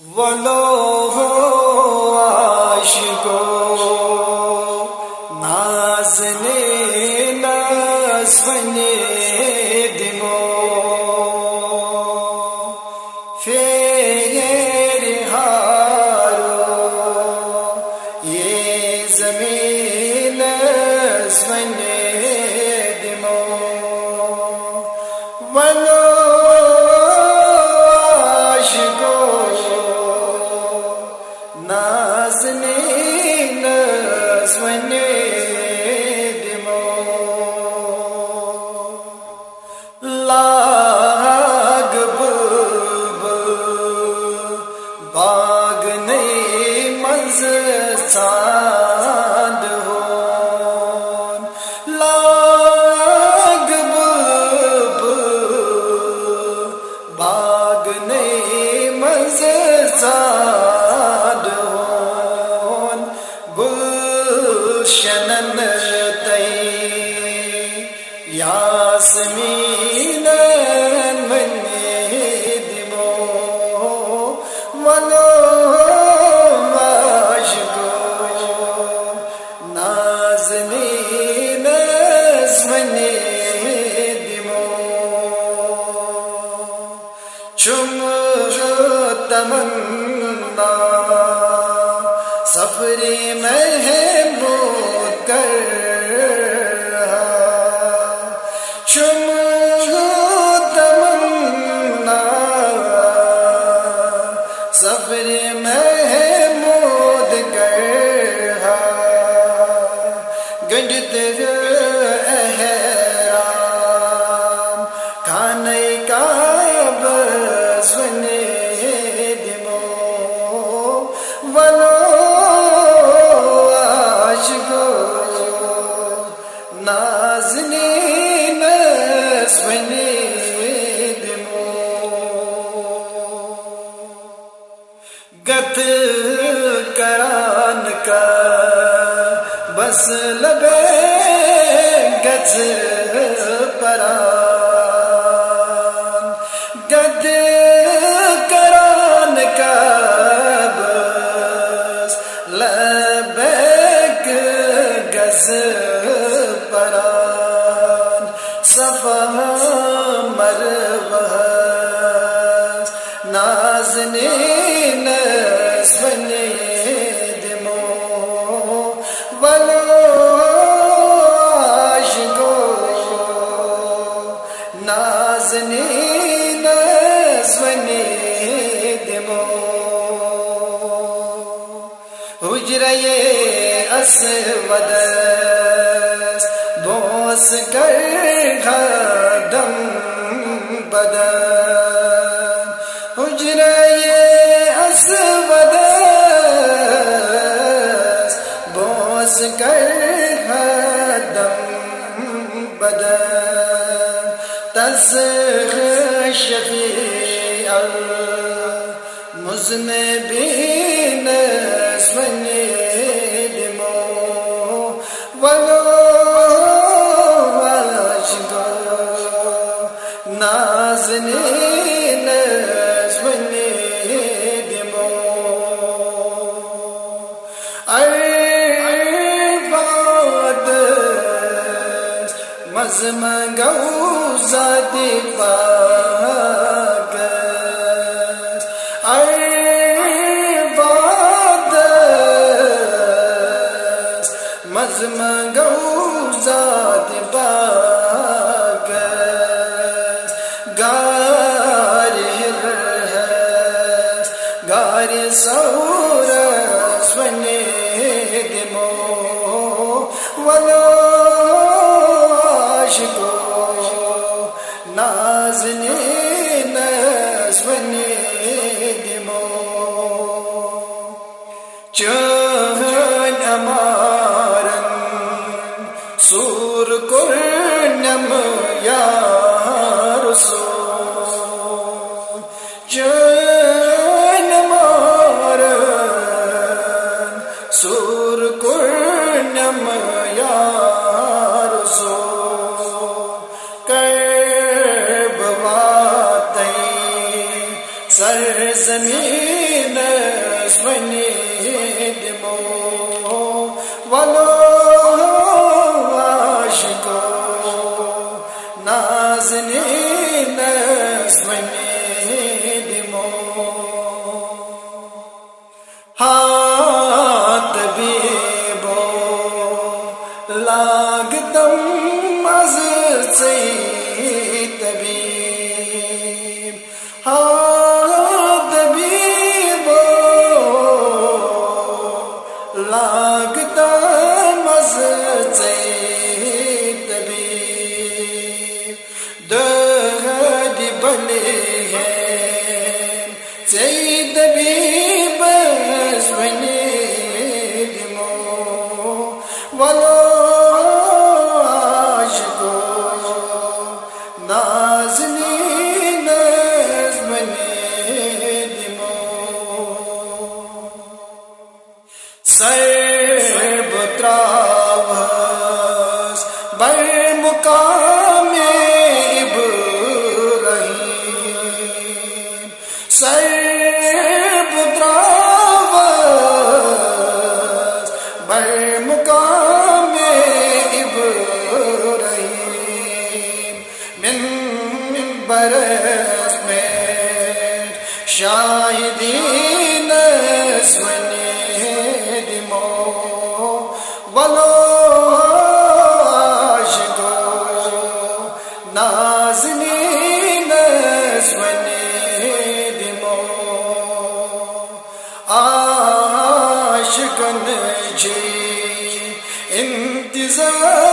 ولو عاشقو نازنے نازنے دمو فیر ہارو یہ زمین نازنے دمو ولو باغ نئی منز چاند ہون لاگ باغ نئی منز چاند ہون گلشنن تئی یاسمین تمنا سفری محمود کر چم تمنا سفری محمود کر گنجت احرام کھانے کا بسنے گت کران کا بس لبے گز پران گد کران کا بس لبے گز پران صفا مروہ نازنین بنے دمو ولو عاشقو نازنین بنے دمو حجرے اسود بوس کر خدم بدن حجرے اسود بوس کر خدم بدن تسخ شفیع المذنبین بنے دمو ولو عاشقو نازنین بنے دمو عرفات مزمگو ذاتی پاکس عرفات مزمگو ذاتی پاکس گار ہرہس گار سورس بنے دمو ولو عاشقو نازنین بنے دمو چہن امارن سور کرنم یا رسول چہن امارن سور کرنم یا رسول کرب واتیں سرزمین نسونی دمو ولو عاشقو نازنی نسونی دمو ہاتھ طبیبو لاگتم از سی طبیب طبیبو لاگتم از سی طبیب دہدی بلی ہے سی طبیب ونی دمو ولو عاشقو نازنی نظمنی دمو سر بتراوس بر مقام ابراہیم سر مقام ابراہیم من برس میں شاہدین سنی دمو ولو عاشقو نازنین سنی دمو عاشقن جی انتظار